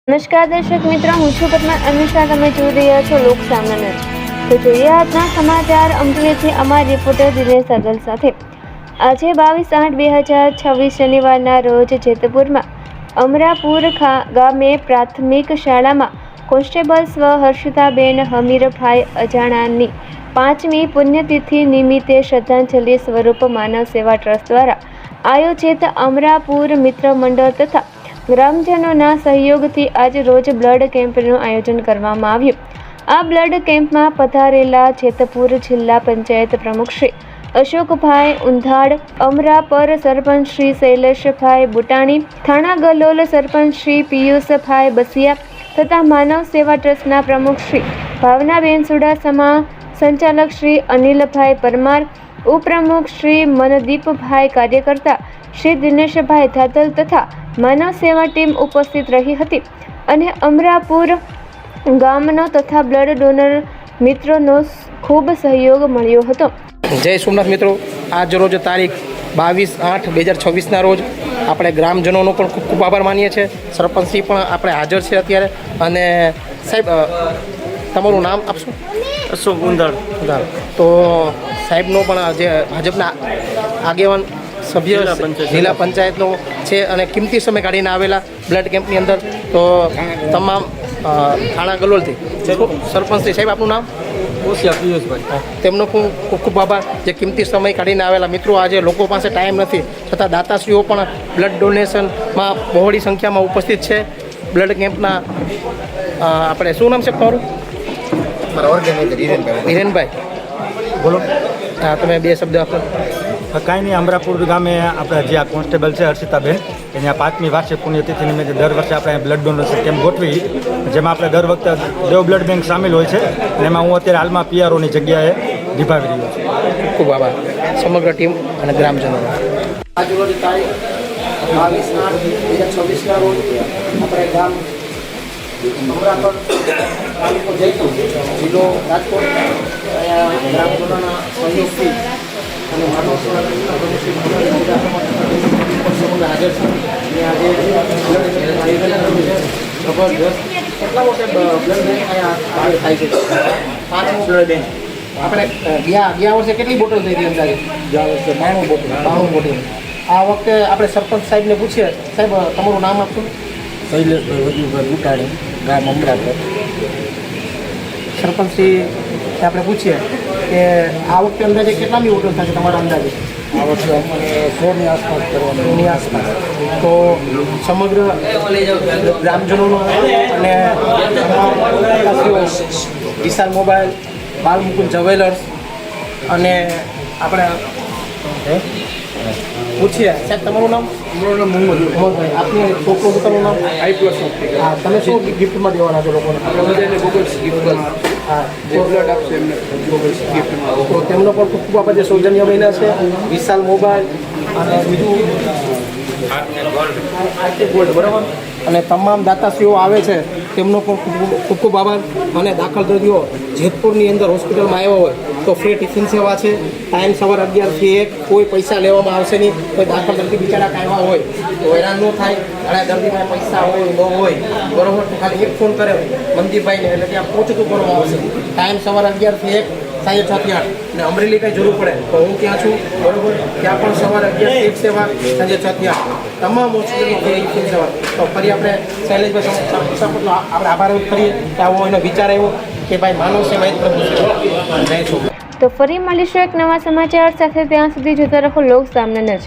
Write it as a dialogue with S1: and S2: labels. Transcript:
S1: નમસ્કાર દર્શક મિત્રો, હું છું પદ્મા અનુષા. તમે જોઈ રહ્યા છો લોક સામના. તો જોઈએ આજના સમાચાર અમરેલીથી અમારા રિપોર્ટર દિનેશ સગલ સાથે. આજે 22/8/2026 શનિવારના રોજ જેતપુરમાં અમરાપુર ગામે પ્રાથમિક શાળામાં કોન્સ્ટેબલ સ્વ હર્ષિતાબેન હમીરભાઈ અજાણાની 5મી પુણ્યતિથિ નિમિત્તે શ્રદ્ધાંજલિ સ્વરૂપ માનવ સેવા ટ્રસ્ટ દ્વારા આયોજિત અમરાપુર મિત્ર મંડળ તથા ગ્રામજનોના સહયોગથી આજ રોજ બ્લડ કેમ્પનું આયોજન કરવામાં આવ્યું. આ બ્લડ કેમ્પમાં પધારેલા જેતપુર જિલ્લા પંચાયત પ્રમુખ શ્રી અશોકભાઈ ઉંધાડ, અમરાપર સરપંચ શ્રી શૈલેષભાઈ બુટાણી, થાણા ગલોલ સરપંચ શ્રી પિયુષભાઈ બસિયા તથા માનવ સેવા ટ્રસ્ટના પ્રમુખ શ્રી ભાવનાબેન સુડાસમા, સંચાલક શ્રી અનિલભાઈ પરમાર, ઉપપ્રમુખ શ્રી મનદીપભાઈ, કાર્યકર્તા શ્રી દિનેશભાઈ ધાતલ તથા માનવ સેવા ટીમ ઉપસ્થિત રહી હતી અને અમરાપુર ગામનો તથા બ્લડ ડોનર મિત્રોનો ખૂબ સહયોગ મળ્યો હતો.
S2: જય સોમનાથ મિત્રો, આજ રોજ તારીખ 22/8/2026ના રોજ આપણે ગ્રામજનોનો પણ ખૂબ ખૂબ આભાર માનીએ છીએ. સરપંચશ્રી પણ આપણે હાજર છે અત્યારે. અને સાહેબ, તમારું નામ આપશો?
S3: અશોક ઉંધાડ.
S2: તો સાહેબનો પણ જે ભાજપના આગેવાન સભ્ય જિલ્લા પંચાયતનો છે અને કિંમતી સમય કાઢીને આવેલા બ્લડ કેમ્પની અંદર. તો તમામ થાણા ગલોલથી સરપંચશ્રી, સાહેબ આપનું નામ?
S3: ઓસિયા પિયુષભાઈ.
S2: તેમનો પણ ખૂબ ખૂબ આભાર, જે કિંમતી સમય કાઢીને આવેલા. મિત્રો, આજે લોકો પાસે ટાઈમ નથી છતાં દાતાશ્રીઓ પણ બ્લડ ડોનેશનમાં બહોળી સંખ્યામાં ઉપસ્થિત છે. બ્લડ કેમ્પના આપણે શું નામ છે તમારું?
S4: મારા ઓર્ગેનાઇઝર
S2: હિરેનભાઈ,
S3: બોલો.
S2: હા, તમે બે શબ્દ આપો.
S3: કાંઈ નહીં, અમરાપુર ગામે આપણે જે આ કોન્સ્ટેબલ છે હર્ષિતાબેન, એની આ 5મી વાર્ષિક પુણ્યતિથિ નિમિત્તે દર વર્ષે આપણે બ્લડ ડોનેશન કેમ્પ ગોઠવી, જેમાં આપણે દર વખતે દેવ બ્લડ બેંક સામેલ હોય છે. અને એમાં હું અત્યારે હાલમાં પીઆરઓની જગ્યાએ નિભાવી રહ્યો છું.
S2: ખૂબ ખૂબ આભાર સમગ્ર ટીમ અને ગ્રામજનો. આજ રોજ તારીખ 22/8/2026ના રોજ આપણે ગામ અમરાપર, તાલુકો જયપુર, જિલ્લો રાજકોટ, ગ્રામજનોના સહયોગથી અને માનવ સેવા હાજર છે. આજે જબરદસ્ત કેટલા મોટે બ્લડ બેંક અહીંયા થાય છે? 5મું બ્લડ બેંક. આપણે ગયા વર્ષે કેટલી બોટલ થઈ હતી અંદાજે? ગયા વર્ષે 92 બોટલ. આ વખતે આપણે સરપંચ સાહેબને પૂછીએ. સાહેબ, તમારું નામ આપશો?
S4: શૈલેષભાઈ વજુભાઈ બુટાણી, ગામ અમરાપર.
S2: સરપંચશ્રી આપણે પૂછીએ કે આ વખતે અંદાજે કેટલાની બોટલ થશે તમારા અંદાજે?
S4: આ વર્ષે અમને 100ની આસપાસ કરવાનું.
S2: એની આસપાસ. તો સમગ્ર ગ્રામજનોનો અને વિશાલ મોબાઈલ, બાલમુકુંદ જ્વેલર્સ અને આપણે પૂછીએ. સાહેબ, તમારું નામ? મોહમ્મદભાઈ. આપની છોકરો પોતાનું નામ? હા, તમે શું ગિફ્ટમાં દેવાના છો લોકોને? હા, જે બ્લડ આપશે એમને ગિફ્ટમાં. તો તેમનો પણ ખૂબ ખૂબ આભાર, જે સૌજન્ય મહિના છે. વિશાલ મોબાઈલ અને બીજું આર્ટિક ગોલ્ડ, બરાબર. અને તમામ દાતાશ્રીઓ આવે છે તેમનો પણ ખૂબ ખૂબ આભાર. અને દાખલ દર્દીઓ જેતપુરની અંદર હોસ્પિટલમાં આવ્યા હોય તો ફ્રી ટિફિન સેવા છે. ટાઈમ સવારે 11 થી 1, કોઈ પૈસા લેવામાં આવશે નહીં. કોઈ દાખલ દર્દી બિચારા કાંઈ હોય તો હેરાન ન થાય. ઘણા દર્દીમાં પૈસા હોય ન હોય, બરાબર, તો ખાલી એક ફોન કરે મનદીપભાઈને, એટલે ત્યાં પહોંચતું કરવામાં આવશે. ટાઈમ સવારે 11 થી 1, સાંજે 6 થી 8. અને અમરેલી કંઈ જરૂર પડે તો હું ત્યાં છું, બરાબર. ત્યાં પણ સવારે 11 થી 1 સેવા, સાંજે 6 થી 8. તમામ હોસ્પિટલમાં ફ્રી ટિફિન સેવા. તો ફરી આપણે શૈલેષભાઈ આપણે આભાર કરીએ કે આવો એનો વિચાર આવ્યો કે ભાઈ માનવ સેવા એક પ્રભુ છે. જય છો.
S1: તો ફરી મળીશું એક નવા સમાચાર સાથે. ત્યાં સુધી જોતા રહો લોક સામના જ.